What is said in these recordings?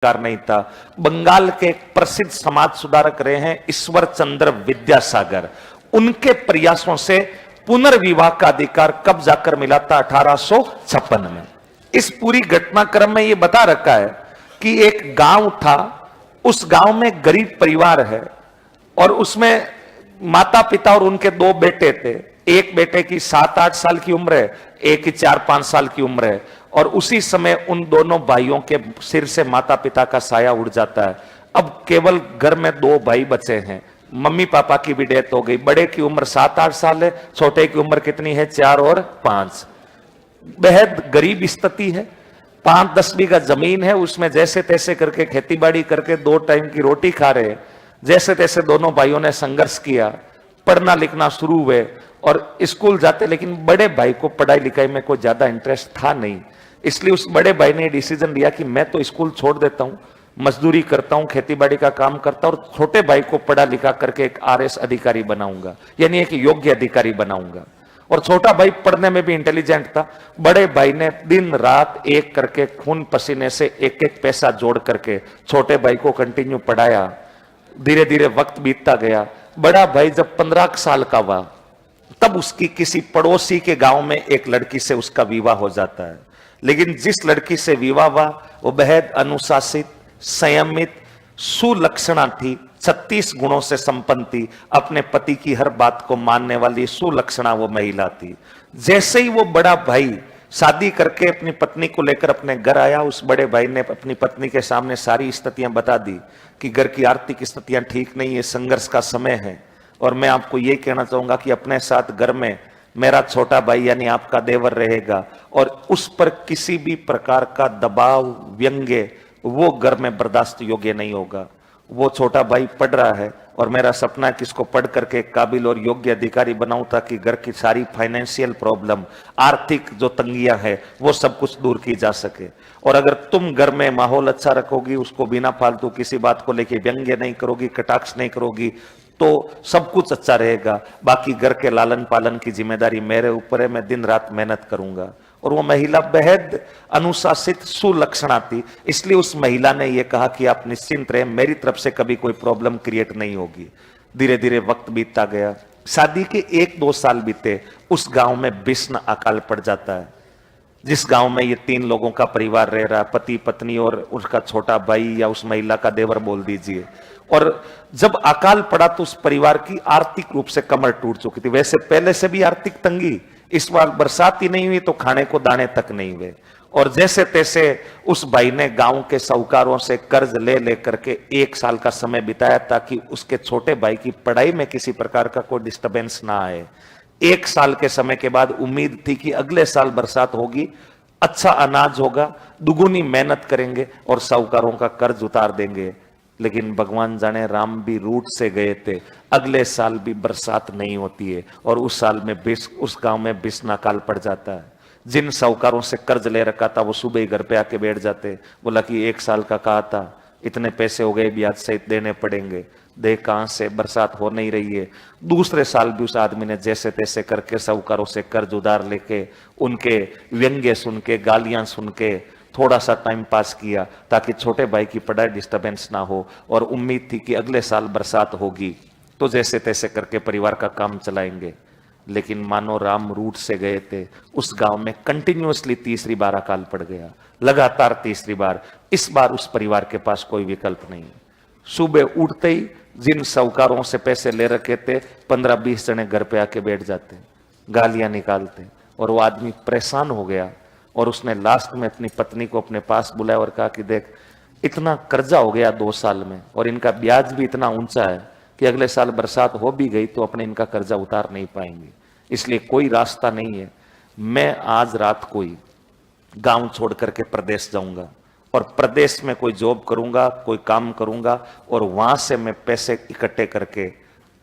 अधिकार नहीं था। बंगाल के एक प्रसिद्ध समाज सुधारक रहे हैं ईश्वर चंद्र विद्यासागर, उनके प्रयासों से पुनर्विवाह का अधिकार कब जाकर मिला था? 1856 में। इस पूरी घटनाक्रम में यह बता रखा है कि एक गांव था, उस गांव में गरीब परिवार है और उसमें माता पिता और उनके दो बेटे थे। एक बेटे की 7-8 साल की उम्र है, एक की 4-5 साल की उम्र है। और उसी समय उन दोनों भाइयों के सिर से माता पिता का साया उड़ जाता है। अब केवल घर में 2 भाई बचे हैं, मम्मी पापा की भी डेथ हो गई। बड़े की उम्र 7-8 साल है, छोटे की उम्र कितनी है? 4 और 5। बेहद गरीब स्थिति है, 5-10 बीघा जमीन है, उसमें जैसे तैसे करके खेती बाड़ी करके 2 टाइम की रोटी खा रहे। जैसे तैसे दोनों भाइयों ने संघर्ष किया, पढ़ना लिखना शुरू हुए और स्कूल जाते, लेकिन बड़े भाई को पढ़ाई लिखाई में कोई ज्यादा इंटरेस्ट था नहीं। इसलिए उस बड़े भाई ने डिसीजन लिया कि मैं तो स्कूल छोड़ देता हूं, मजदूरी करता हूं, खेती बाड़ी का काम करता हूं और छोटे भाई को पढ़ा लिखा करके एक आरएस अधिकारी बनाऊंगा, यानी एक योग्य अधिकारी बनाऊंगा। और छोटा भाई पढ़ने में भी इंटेलिजेंट था। बड़े भाई ने दिन रात एक करके खून पसीने से एक एक पैसा जोड़ करके छोटे भाई को कंटिन्यू पढ़ाया। धीरे धीरे वक्त बीतता गया। बड़ा भाई जब 15 साल का हुआ तब उसकी किसी पड़ोसी के गांव में एक लड़की से उसका विवाह हो जाता है। लेकिन जिस लड़की से विवाह हुआ वो बेहद अनुशासित, संयमित, सुलक्षणा थी, 36 गुणों से संपन्न थी, अपने पति की हर बात को मानने वाली सुलक्षणा वो महिला थी। जैसे ही वो बड़ा भाई शादी करके अपनी पत्नी को लेकर अपने घर आया, उस बड़े भाई ने अपनी पत्नी के सामने सारी स्थितियां बता दी कि घर की आर्थिक स्थितियां ठीक नहीं है, संघर्ष का समय है। और मैं आपको ये कहना चाहूंगा कि अपने साथ घर में मेरा छोटा भाई यानी आपका देवर रहेगा और उस पर किसी भी प्रकार का दबाव, व्यंग्य वो घर में बर्दाश्त योग्य नहीं होगा। वो छोटा भाई पढ़ रहा है और मेरा सपना है कि इसको पढ़ करके एक काबिल और योग्य अधिकारी बनाऊं ताकि घर की सारी फाइनेंशियल प्रॉब्लम, आर्थिक जो तंगियां हैं वो सब कुछ दूर की जा सके। और अगर तुम घर में माहौल अच्छा रखोगी, उसको बिना फालतू किसी बात को लेके व्यंग्य नहीं करोगी, कटाक्ष नहीं करोगी, तो सब कुछ अच्छा रहेगा। बाकी घर के लालन पालन की जिम्मेदारी मेरे ऊपर है, मैं दिन रात मेहनत करूंगा। और वो महिला बेहद अनुशासित, सुलक्षणा थी। इसलिए उस महिला ने यह कहा कि आप निश्चिंत रहे, मेरी तरफ से कभी कोई प्रॉब्लम क्रिएट नहीं होगी। धीरे धीरे वक्त बीतता गया। शादी के 1-2 साल बीते, उस गांव में भीषण अकाल पड़ जाता है। जिस गांव में ये 3 लोगों का परिवार रह रहा, पति पत्नी और उसका छोटा भाई या उस महिला का देवर बोल दीजिए। और जब अकाल पड़ा तो उस परिवार की आर्थिक रूप से कमर टूट चुकी थी। वैसे पहले से भी आर्थिक तंगी, इस बार बरसात ही नहीं हुई तो खाने को दाने तक नहीं हुए। और जैसे तैसे उस भाई ने गांव के साहूकारों से कर्ज ले लेकर के 1 साल का समय बिताया ताकि उसके छोटे भाई की पढ़ाई में किसी प्रकार का कोई डिस्टरबेंस ना आए। 1 साल के समय के बाद उम्मीद थी कि अगले साल बरसात होगी, अच्छा अनाज होगा, दुगुनी मेहनत करेंगे और साहूकारों का कर्ज उतार देंगे। लेकिन भगवान जाने राम भी रूट से गए थे, अगले साल भी बरसात नहीं होती है और उस साल में उस गांव में भीषण अकाल पड़ जाता है। जिन साहूकारों से कर्ज ले रखा था वो सुबह ही घर पे आके बैठ जाते, बोला कि 1 साल का कहा था, इतने पैसे हो गए, ब्याज सहित देने पड़ेंगे, देख कहां से बरसात हो नहीं रही है। दूसरे साल भी उस आदमी ने जैसे तैसे करके साहूकारों से कर्ज उधार लेके, उनके व्यंग्य सुन के, गालियां सुन के थोड़ा सा टाइम पास किया ताकि छोटे भाई की पढ़ाई डिस्टरबेंस ना हो। और उम्मीद थी कि अगले साल बरसात होगी तो जैसे तैसे करके परिवार का काम चलाएंगे। लेकिन मानो राम रूट से गए थे, उस गांव में कंटिन्यूअसली 3री बार अकाल पड़ गया, लगातार 3री बार। इस बार उस परिवार के पास कोई विकल्प नहीं। सुबह उठते ही जिन साहूकारों से पैसे ले रखे थे, 15-20 जने घर पे आके बैठ जाते, गालियां निकालते। और वो आदमी परेशान हो गया और उसने लास्ट में अपनी पत्नी को अपने पास बुलाया और कहा कि देख, इतना कर्जा हो गया 2 साल में और इनका ब्याज भी इतना ऊंचा है कि अगले साल बरसात हो भी गई तो अपने इनका कर्जा उतार नहीं पाएंगे, इसलिए कोई रास्ता नहीं है। मैं आज रात को ही गांव छोड़ करके प्रदेश जाऊंगा और प्रदेश में कोई जॉब करूंगा, कोई काम करूंगा और वहां से मैं पैसे इकट्ठे करके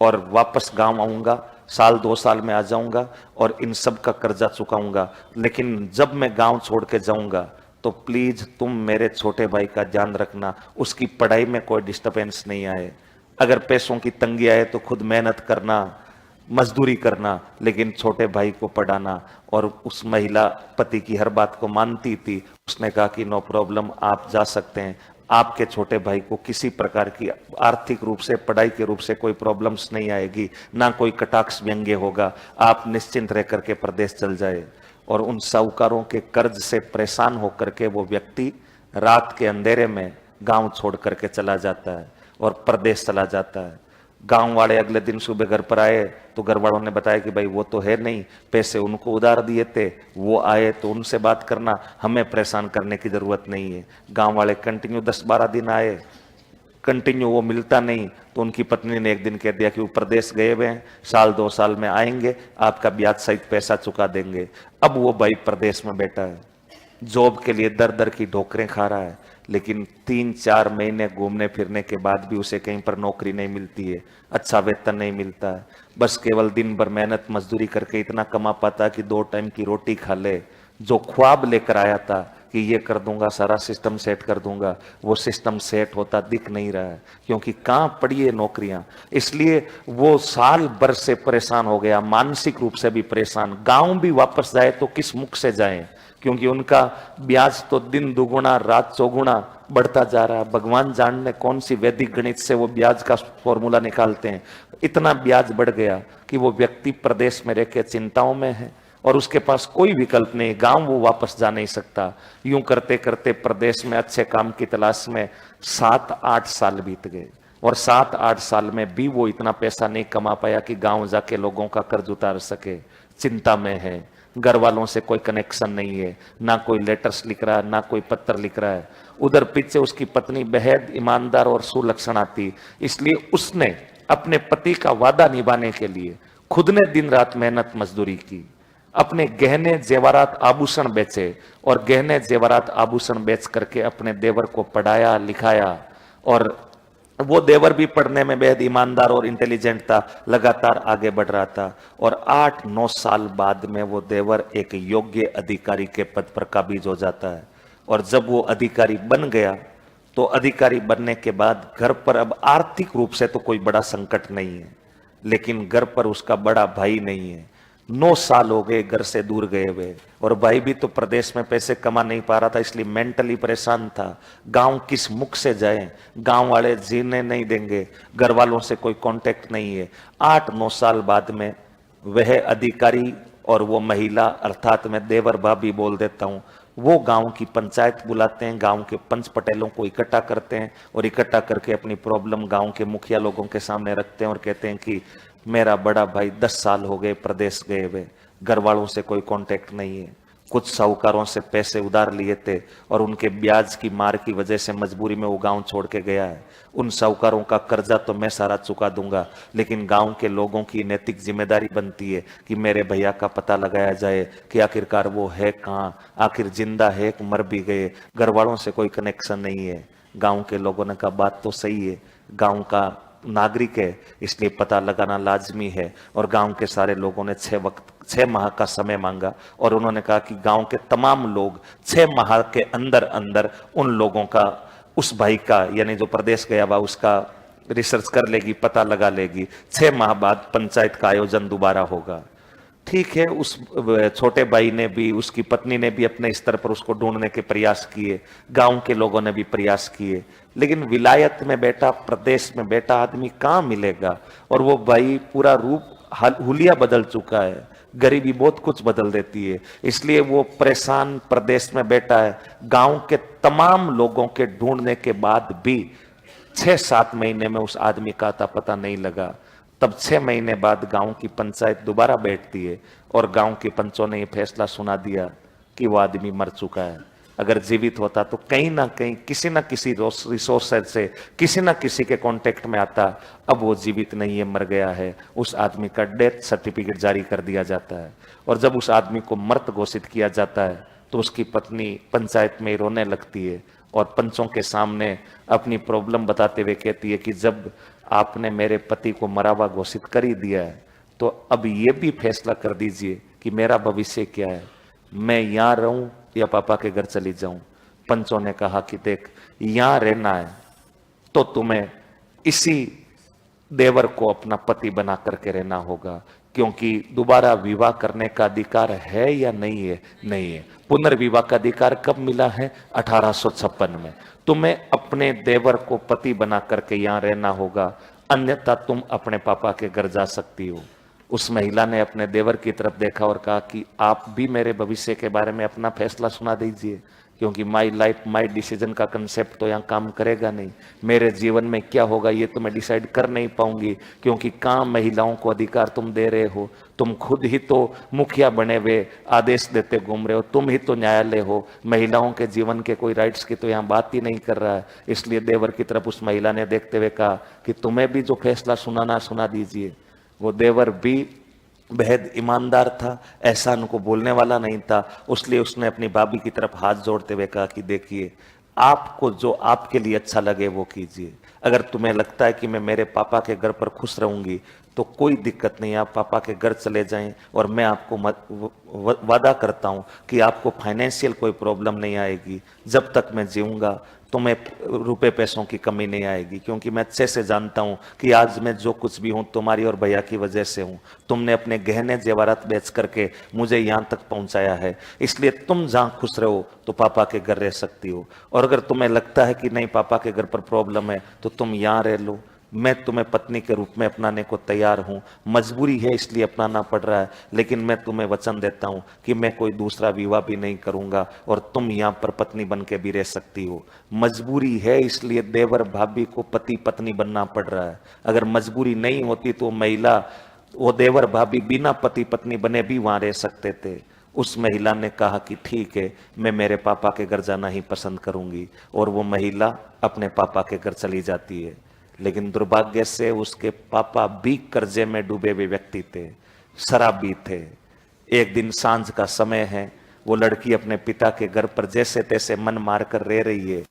और वापस गांव आऊंगा, 1-2 साल में आ जाऊंगा और इन सब का कर्जा चुकाऊंगा। लेकिन जब मैं गांव छोड़ के जाऊंगा तो प्लीज तुम मेरे छोटे भाई का ध्यान रखना, उसकी पढ़ाई में कोई डिस्टरबेंस नहीं आए। अगर पैसों की तंगी आए तो खुद मेहनत करना, मजदूरी करना, लेकिन छोटे भाई को पढ़ाना। और उस महिला पति की हर बात को मानती थी। उसने कहा कि नो प्रॉब्लम, आप जा सकते हैं, आपके छोटे भाई को किसी प्रकार की आर्थिक रूप से, पढ़ाई के रूप से कोई प्रॉब्लम्स नहीं आएगी, ना कोई कटाक्ष व्यंग्य होगा। आप निश्चिंत रह करके प्रदेश चल जाए। और उन साहूकारों के कर्ज से परेशान होकर के वो व्यक्ति रात के अंधेरे में गांव छोड़ करके चला जाता है और प्रदेश चला जाता है। गांव वाले अगले दिन सुबह घर पर आए तो घर वालों ने बताया कि भाई वो तो है नहीं, पैसे उनको उधार दिए थे, वो आए तो उनसे बात करना, हमें परेशान करने की जरूरत नहीं है। गांव वाले कंटिन्यू 10-12 दिन आए, कंटिन्यू वो मिलता नहीं, तो उनकी पत्नी ने एक दिन कह दिया कि वो प्रदेश गए हुए हैं, 1-2 साल में आएंगे, आपका ब्याज सहित पैसा चुका देंगे। अब वो भाई प्रदेश में बैठा है, जॉब के लिए दर दर की ठोकरें खा रहा है, लेकिन 3-4 महीने घूमने फिरने के बाद भी उसे कहीं पर नौकरी नहीं मिलती है, अच्छा वेतन नहीं मिलता है। बस केवल दिन भर मेहनत मजदूरी करके इतना कमा पाता कि 2 टाइम की रोटी खा ले। जो ख्वाब लेकर आया था कि ये कर दूंगा, सारा सिस्टम सेट कर दूंगा, वो सिस्टम सेट होता दिख नहीं रहा है, क्योंकि कहां पड़ी है नौकरियां। इसलिए वो साल भर से परेशान हो गया, मानसिक रूप से भी परेशान। गांव भी वापस जाए तो किस मुख से जाएं, क्योंकि उनका ब्याज तो दिन दुगुना रात चौगुना बढ़ता जा रहा है। भगवान जाने कौन सी वैदिक गणित से वो ब्याज का फॉर्मूला निकालते हैं, इतना ब्याज बढ़ गया कि वो व्यक्ति प्रदेश में रहकर चिंताओं में है और उसके पास कोई विकल्प नहीं, गांव वो वापस जा नहीं सकता। यूं करते करते प्रदेश में अच्छे काम की तलाश में 7-8 साल बीत गए और 7-8 साल में भी वो इतना पैसा नहीं कमा पाया कि गांव जाके लोगों का कर्ज उतार सके। चिंता में है, घर वालों से कोई कनेक्शन नहीं है, ना कोई लेटर्स लिख रहा है, ना कोई पत्र लिख रहा है। उधर पीछे उसकी पत्नी बेहद ईमानदार और सुलक्षणा थी, इसलिए उसने अपने पति का वादा निभाने के लिए खुद ने दिन रात मेहनत मजदूरी की, अपने गहने जेवरात आभूषण बेचे और गहने जेवरात आभूषण बेच करके अपने देवर को पढ़ाया लिखाया। और वो देवर भी पढ़ने में बेहद ईमानदार और इंटेलिजेंट था, लगातार आगे बढ़ रहा था। और 8-9 साल बाद में वो देवर एक योग्य अधिकारी के पद पर काबिज हो जाता है। और जब वो अधिकारी बन गया तो अधिकारी बनने के बाद घर पर अब आर्थिक रूप से तो कोई बड़ा संकट नहीं है, लेकिन घर पर उसका बड़ा भाई नहीं है। 9 साल हो गए घर से दूर गए हुए, और भाई भी तो प्रदेश में पैसे कमा नहीं पा रहा था, इसलिए मेंटली परेशान था। गांव किस मुख से जाए, गांव वाले जीने नहीं देंगे, घर वालों से कोई कांटेक्ट नहीं है। 8-9 साल बाद में वह अधिकारी और वो महिला, अर्थात मैं देवर भाभी बोल देता हूं, वो गांव की पंचायत बुलाते हैं, गांव के पंच पटेलों को इकट्ठा करते हैं और इकट्ठा करके अपनी प्रॉब्लम गांव के मुखिया लोगों के सामने रखते हैं और कहते हैं कि मेरा बड़ा भाई 10 साल हो गए प्रदेश गए हुए, घर वालों से कोई कांटेक्ट नहीं है, कुछ साहूकारों से पैसे उधार लिए थे और उनके ब्याज की मार की वजह से मजबूरी में वो गांव छोड़ के गया है। उन साहूकारों का कर्जा तो मैं सारा चुका दूंगा, लेकिन गांव के लोगों की नैतिक जिम्मेदारी बनती है कि मेरे भैया का पता लगाया जाए कि आखिरकार वो है कहाँ, आखिर जिंदा है कि मर भी गए। घर वालों से कोई कनेक्शन नहीं है। गांव के लोगों ने कहा बात तो सही है, गांव का नागरिक है इसलिए पता लगाना लाजमी है। और गांव के सारे लोगों ने 6 माह का समय मांगा और उन्होंने कहा कि गांव के तमाम लोग 6 माह के अंदर अंदर उन लोगों का, उस भाई का, यानी जो प्रदेश गया हुआ उसका रिसर्च कर लेगी, पता लगा लेगी। 6 माह बाद पंचायत का आयोजन दोबारा होगा। ठीक है, उस छोटे भाई ने भी, उसकी पत्नी ने भी अपने स्तर पर उसको ढूंढने के प्रयास किए, गांव के लोगों ने भी प्रयास किए, लेकिन विलायत में बैठा, प्रदेश में बैठा आदमी कहां मिलेगा। और वो भाई पूरा रूप हुलिया बदल चुका है, गरीबी बहुत कुछ बदल देती है, इसलिए वो परेशान प्रदेश में बैठा है। गांव के तमाम लोगों के ढूंढने के बाद भी 6-7 महीने में उस आदमी का अता पता नहीं लगा। तब 6 महीने बाद गांव की पंचायत दोबारा बैठती है और गांव के पंचों ने यह फैसला सुना दिया कि वो आदमी मर चुका है। अगर जीवित होता तो कहीं ना कहीं किसी ना किसी रिसोर्स से किसी ना किसी के कांटेक्ट में आता। अब वो जीवित नहीं है, मर गया है। उस आदमी का डेथ सर्टिफिकेट जारी कर दिया जाता है और जब उस आदमी को मृत घोषित किया जाता है तो उसकी पत्नी पंचायत में रोने लगती है और पंचों के सामने अपनी प्रॉब्लम बताते हुए कहती है कि जब आपने मेरे पति को मरा हुआ घोषित कर ही दिया है तो अब ये भी फैसला कर दीजिए कि मेरा भविष्य क्या है, मैं यहां रहूं या पापा के घर चली जाऊं। पंचों ने कहा कि देख, यहां रहना है तो तुम्हें इसी देवर को अपना पति बना करके रहना होगा, क्योंकि दोबारा विवाह करने का अधिकार है या नहीं है? नहीं है। पुनर्विवाह का अधिकार कब मिला है? 1856 में। तुम्हें अपने देवर को पति बना करके यहां रहना होगा, अन्यथा तुम अपने पापा के घर जा सकती हो। उस महिला ने अपने देवर की तरफ देखा और कहा कि आप भी मेरे भविष्य के बारे में अपना फैसला सुना दीजिए, क्योंकि माई लाइफ माई डिसीजन का कंसेप्ट तो यहाँ काम करेगा नहीं। मेरे जीवन में क्या होगा ये तो मैं डिसाइड कर नहीं पाऊंगी, क्योंकि काम महिलाओं को अधिकार तुम दे रहे हो। तुम खुद ही तो मुखिया बने हुए आदेश देते घूम रहे हो, तुम ही तो न्यायालय हो। महिलाओं के जीवन के कोई राइट्स की तो यहाँ बात ही नहीं कर रहा है। इसलिए देवर की तरफ उस महिला ने देखते हुए कहा कि तुम्हें भी जो फैसला सुनाना सुना दीजिए। वो देवर भी बेहद ईमानदार था, ऐसा उनको बोलने वाला नहीं था, इसलिए उसने अपनी भाभी की तरफ हाथ जोड़ते हुए कहा कि देखिए, आपको जो आपके लिए अच्छा लगे वो कीजिए। अगर तुम्हें लगता है कि मैं मेरे पापा के घर पर खुश रहूंगी तो कोई दिक्कत नहीं, आप पापा के घर चले जाएं, और मैं आपको वादा करता हूं कि आपको फाइनेंशियल कोई प्रॉब्लम नहीं आएगी। जब तक मैं जीऊंगा तुम्हें रुपए पैसों की कमी नहीं आएगी, क्योंकि मैं अच्छे से जानता हूं कि आज मैं जो कुछ भी हूं तुम्हारी और भैया की वजह से हूं। तुमने अपने गहने जेवरात बेच करके मुझे यहां तक पहुंचाया है, इसलिए तुम जहां खुश रहो तो पापा के घर रह सकती हो। और अगर तुम्हें लगता है कि नहीं पापा के घर पर प्रॉब्लम है तो तुम यहां रह लो, मैं तुम्हें पत्नी के रूप में अपनाने को तैयार हूं। मजबूरी है इसलिए अपनाना पड़ रहा है, लेकिन मैं तुम्हें वचन देता हूं कि मैं कोई दूसरा विवाह भी नहीं करूंगा और तुम यहां पर पत्नी बन के भी रह सकती हो। मजबूरी है इसलिए देवर भाभी को पति पत्नी बनना पड़ रहा है। अगर मजबूरी नहीं होती तो महिला, वो देवर भाभी बिना पति पत्नी बने भी वहां रह सकते थे। उस महिला ने कहा कि ठीक है, मैं मेरे पापा के घर जाना ही पसंद करूंगी, और वो महिला अपने पापा के घर चली जाती है। लेकिन दुर्भाग्य से उसके पापा भी कर्जे में डूबे हुए व्यक्ति थे, शराबी थे। एक दिन सांझ का समय है, वो लड़की अपने पिता के घर पर जैसे तैसे मन मार कर रह रही है।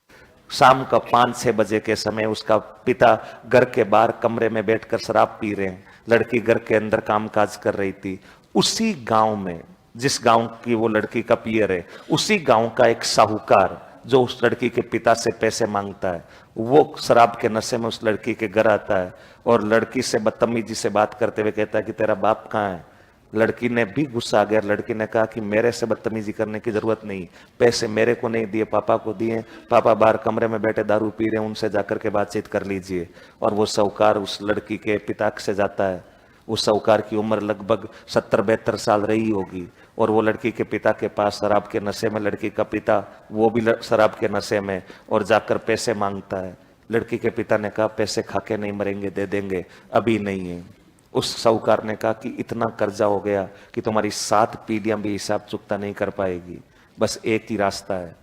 शाम का 5-6 बजे के समय उसका पिता घर के बाहर कमरे में बैठकर शराब पी रहे हैं, लड़की घर के अंदर कामकाज कर रही थी। उसी गांव में, जिस गांव की वो लड़की का पियर है, उसी गांव का एक साहूकार जो उस लड़की के पिता से पैसे मांगता है, वो शराब के नशे में उस लड़की के घर आता है और लड़की से बदतमीजी से बात करते हुए कहता है कि तेरा बाप कहाँ है। लड़की ने भी गुस्सा आ गया। लड़की ने कहा कि मेरे से बदतमीजी करने की जरूरत नहीं, पैसे मेरे को नहीं दिए, पापा को दिए, पापा बाहर कमरे में बैठे दारू पी रहे हैं, उनसे जाकर के बातचीत कर लीजिए। और वो साहूकार उस लड़की के पिता से जाता है। उस साहूकार की उम्र लगभग 70-72 साल रही होगी, और वो लड़की के पिता के पास शराब के नशे में, लड़की का पिता वो भी शराब के नशे में, और जाकर पैसे मांगता है। लड़की के पिता ने कहा पैसे खा के नहीं मरेंगे, दे देंगे, अभी नहीं है। उस साहूकार ने कहा कि इतना कर्जा हो गया कि तुम्हारी 7 पीढ़ियां भी हिसाब चुकता नहीं कर पाएगी, बस एक ही रास्ता है,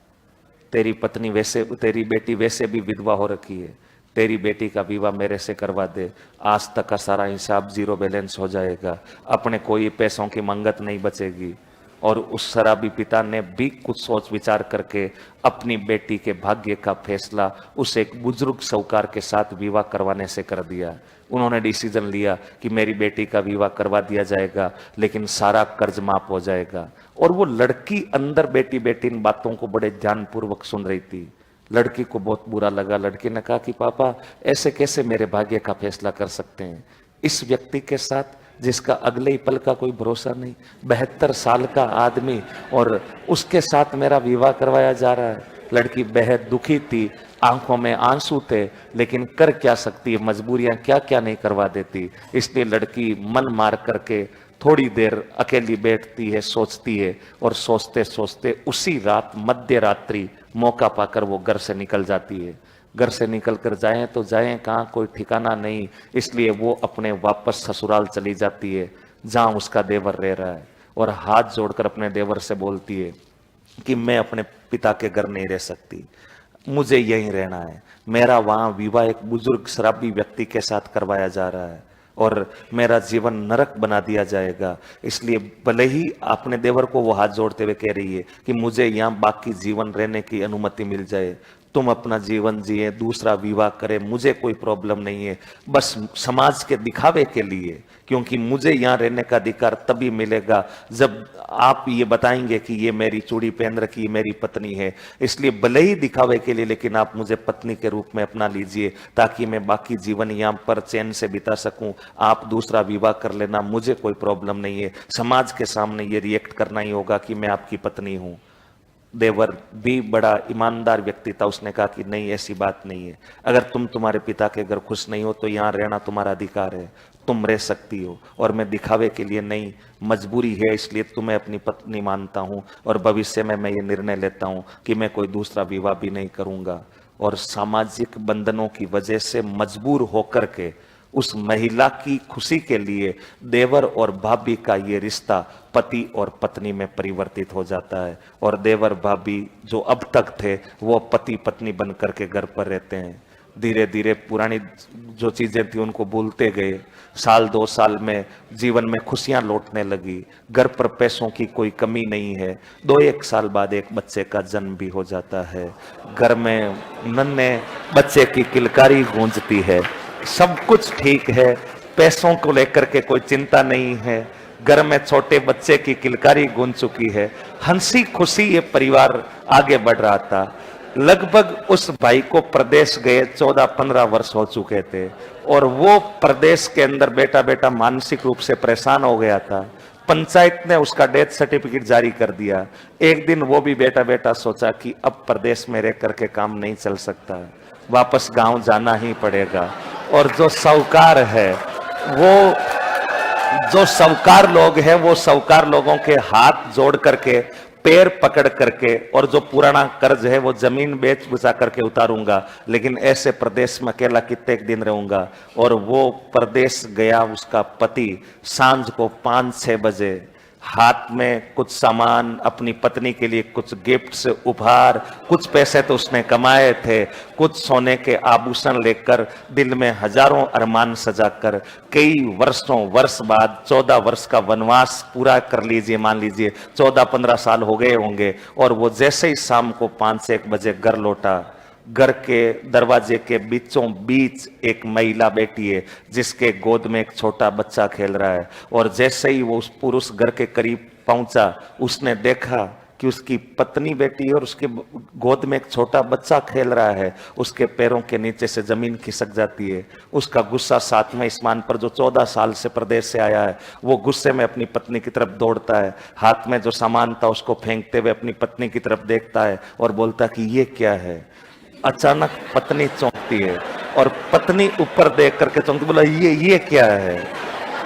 तेरी पत्नी वैसे, तेरी बेटी वैसे भी विधवा हो रखी है, तेरी बेटी का विवाह मेरे से करवा दे, आज तक का सारा हिसाब जीरो बैलेंस हो जाएगा, अपने कोई पैसों की मंगत नहीं बचेगी। और उस शराबी पिता ने भी कुछ सोच विचार करके अपनी बेटी के भाग्य का फैसला उस एक बुजुर्ग साहूकार के साथ विवाह करवाने से कर दिया। उन्होंने डिसीजन लिया कि मेरी बेटी का विवाह करवा दिया जाएगा, लेकिन सारा कर्ज माफ हो जाएगा। और वो लड़की अंदर बैठी बैठी इन बातों को बड़े ध्यानपूर्वक सुन रही थी। लड़की को बहुत बुरा लगा। लड़की ने कहा कि पापा ऐसे कैसे मेरे भाग्य का फैसला कर सकते हैं, इस व्यक्ति के साथ जिसका अगले ही पल का कोई भरोसा नहीं, 72 साल का आदमी, और उसके साथ मेरा विवाह करवाया जा रहा है। लड़की बेहद दुखी थी, आंखों में आंसू थे, लेकिन कर क्या सकती है, मजबूरियां क्या क्या नहीं करवा देती। इसलिए लड़की मन मार करके थोड़ी देर अकेली बैठती है, सोचती है, और सोचते सोचते उसी रात मध्य रात्रि मौका पाकर वो घर से निकल जाती है। घर से निकल कर जाएं तो जाएं कहाँ, कोई ठिकाना नहीं। इसलिए वो अपने वापस ससुराल चली जाती है जहां उसका देवर रह रहा है, और हाथ जोड़कर अपने देवर से बोलती है कि मैं अपने पिता के घर नहीं रह सकती, मुझे यहीं रहना है। मेरा वहां विवाह एक बुजुर्ग शराबी व्यक्ति के साथ करवाया जा रहा है और मेरा जीवन नरक बना दिया जाएगा। इसलिए भले ही अपने देवर को वो हाथ जोड़ते हुए कह रही है कि मुझे यहाँ बाकी जीवन रहने की अनुमति मिल जाए, तुम अपना जीवन जिए, दूसरा विवाह करे, मुझे कोई प्रॉब्लम नहीं है, बस समाज के दिखावे के लिए, क्योंकि मुझे यहाँ रहने का अधिकार तभी मिलेगा जब आप ये बताएंगे कि ये मेरी चूड़ी पहन रखी मेरी पत्नी है, इसलिए भले ही दिखावे के लिए लेकिन आप मुझे पत्नी के रूप में अपना लीजिए ताकि मैं बाकी जीवन यहाँ पर चैन से बिता सकूं। आप दूसरा विवाह कर लेना, मुझे कोई प्रॉब्लम नहीं है। समाज के सामने ये रिएक्ट करना ही होगा कि मैं आपकी पत्नी हूं। देवर भी बड़ा ईमानदार व्यक्ति था, उसने कहा कि नहीं, ऐसी बात नहीं है, अगर तुम तुम्हारे पिता के घर खुश नहीं हो तो यहाँ रहना तुम्हारा अधिकार है, तुम रह सकती हो, और मैं दिखावे के लिए नहीं, मजबूरी है इसलिए तुम्हें अपनी पत्नी मानता हूं और भविष्य में मैं ये निर्णय लेता हूं कि मैं कोई दूसरा विवाह भी नहीं करूंगा। और सामाजिक बंधनों की वजह से मजबूर होकर के उस महिला की खुशी के लिए देवर और भाभी का ये रिश्ता पति और पत्नी में परिवर्तित हो जाता है, और देवर भाभी जो अब तक थे वो पति पत्नी बनकर के घर पर रहते हैं। धीरे धीरे पुरानी जो चीजें थी उनको भूलते गए। साल 2 साल में जीवन में खुशियां लौटने लगी, घर पर पैसों की कोई कमी नहीं है। 2-1 साल बाद एक बच्चे का जन्म भी हो जाता है। घर में नन्हे बच्चे की किलकारी गूंजती है, सब कुछ ठीक है, पैसों को लेकर के कोई चिंता नहीं है। घर में छोटे बच्चे की किलकारी गूंज चुकी है, हंसी खुशी ये परिवार आगे बढ़ रहा था। लगभग उस भाई को प्रदेश गए 14-15 वर्ष हो चुके थे, और वो प्रदेश के अंदर बेटा बेटा मानसिक रूप से परेशान हो गया था। पंचायत ने उसका डेथ सर्टिफिकेट जारी कर दिया। एक दिन वो भी बेटा बेटा सोचा कि अब प्रदेश में रह करके काम नहीं चल सकता, वापस गांव जाना ही पड़ेगा। और जो साहूकार है, वो जो साहूकार लोग हैं, वो साहूकार लोगों के हाथ जोड़ करके, पैर पकड़ करके, और जो पुराना कर्ज है वो जमीन बेच बुचा करके उतारूंगा, लेकिन ऐसे प्रदेश में अकेला कितने दिन रहूंगा। और वो प्रदेश गया, उसका पति सांझ को 5-6 बजे हाथ में कुछ सामान, अपनी पत्नी के लिए कुछ गिफ्ट्स, उपहार, कुछ पैसे तो उसने कमाए थे, कुछ सोने के आभूषण लेकर, दिल में हजारों अरमान सजाकर, कई वर्ष बाद 14 वर्ष का वनवास पूरा कर लीजिए, मान लीजिए 14-15 साल हो गए होंगे, और वो जैसे ही शाम को 5-1 बजे घर लौटा, घर के दरवाजे के बीचों बीच एक महिला बैठी है जिसके गोद में एक छोटा बच्चा खेल रहा है। और जैसे ही वो उस पुरुष घर के करीब पहुंचा, उसने देखा कि उसकी पत्नी बैठी है और उसके गोद में एक छोटा बच्चा खेल रहा है। उसके पैरों के नीचे से जमीन खिसक जाती है। उसका गुस्सा 7वें आसमान पर, जो 14 साल से प्रदेश से आया है, वो गुस्से में अपनी पत्नी की तरफ दौड़ता है, हाथ में जो सामान था उसको फेंकते हुए अपनी पत्नी की तरफ देखता है और बोलता कि ये क्या है। अचानक पत्नी चौंकती है, और पत्नी ऊपर देख करके चौंकती, बोला ये क्या है।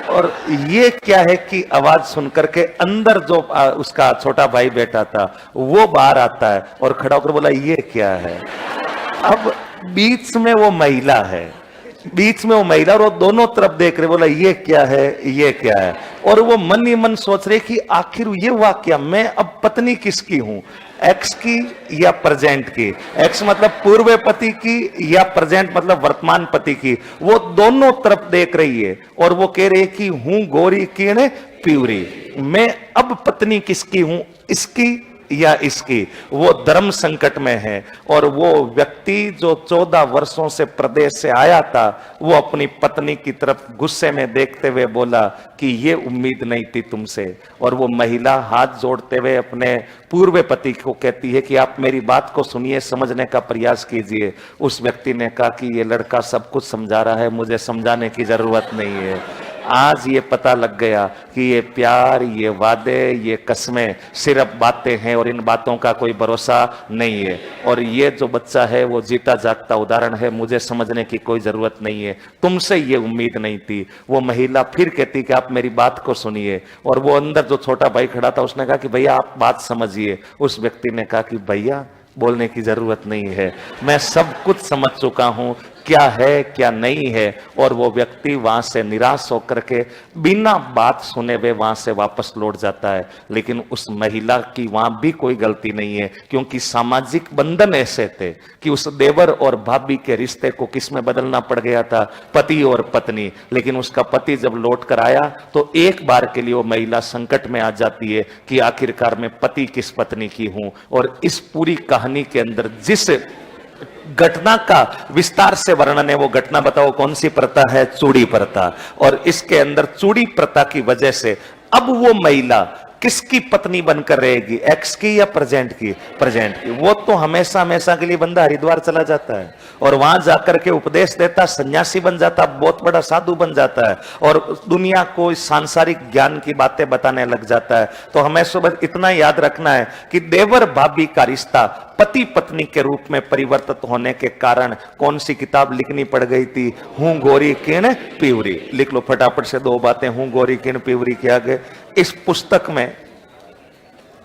और ये क्या है कि आवाज सुन करके अंदर जो उसका छोटा भाई बैठा था वो बाहर आता है और खड़ा होकर बोला ये क्या है। अब बीच में वो महिला है, बीच में वो महिला, और वो दोनों तरफ देख रहे, बोला ये क्या है, ये क्या है। और वो मन ही मन सोच रहे कि आखिर ये हुआ क्या, मैं अब पत्नी किसकी हूं, एक्स की या प्रेजेंट की। एक्स मतलब पूर्व पति की, या प्रेजेंट मतलब वर्तमान पति की। वो दोनों तरफ देख रही है और वो कह रही है कि हूं गोरी की ने प्यूरी, मैं अब पत्नी किसकी हूं, इसकी या इसकी। वो धर्म संकट में है, और वो व्यक्ति जो 14 वर्षों से प्रदेश से आया था, वो अपनी पत्नी की तरफ गुस्से में देखते हुए बोला कि ये उम्मीद नहीं थी तुमसे। और वो महिला हाथ जोड़ते हुए अपने पूर्व पति को कहती है कि आप मेरी बात को सुनिए, समझने का प्रयास कीजिए। उस व्यक्ति ने कहा कि ये लड़का सब कुछ समझा रहा है, मुझे समझाने की जरूरत नहीं है। आज ये पता लग गया कि ये प्यार, ये वादे, ये कस्में सिर्फ बातें हैं और इन बातों का कोई भरोसा नहीं है। और ये जो बच्चा है वो जीता जागता उदाहरण है, मुझे समझने की कोई जरूरत नहीं है, तुमसे ये उम्मीद नहीं थी। वो महिला फिर कहती कि आप मेरी बात को सुनिए। और वो अंदर जो छोटा भाई खड़ा था उसने कहा कि भैया आप बात समझिए। उस व्यक्ति ने कहा कि भैया बोलने की जरूरत नहीं है, मैं सब कुछ समझ चुका हूं, क्या है क्या नहीं है। और वो व्यक्ति वहां से निराश होकर के बिना बात सुने हुए वहां से वापस लौट जाता है। लेकिन उस महिला की वहां भी कोई गलती नहीं है, क्योंकि सामाजिक बंधन ऐसे थे कि उस देवर और भाभी के रिश्ते को किसमें बदलना पड़ गया था, पति और पत्नी। लेकिन उसका पति जब लौट कर आया तो एक बार के लिए वो महिला संकट में आ जाती है कि आखिरकार मैं पति किस पत्नी की हूं। और इस पूरी कहानी के अंदर जिस घटना का विस्तार से वर्णन है। वो घटना बताओ कौन सी प्रथा है? चूड़ी प्रथा। और इसके अंदर चूड़ी प्रथा की वजह से अब वो महिला किसकी पत्नी बनकर रहेगी? एक्स की या प्रेजेंट की? प्रेजेंट की। वो तो हमेशा हमेशा के लिए बंदा हरिद्वार चला जाता है और वहां जाकर के उपदेश देता, सन्यासी बन जाता, बहुत बड़ा साधु बन जाता है और दुनिया को इस सांसारिक ज्ञान की बातें बताने लग जाता है। तो हमें सुबह इतना याद रखना है कि देवर भाभी का रिश्ता पति पत्नी के रूप में परिवर्तित होने के कारण कौन सी किताब लिखनी पड़ गई थी? हूं गोरी किण पिवरी। लिख लो फटाफट से दो बातें, हूं गोरी किण पिवरी के आगे। इस पुस्तक में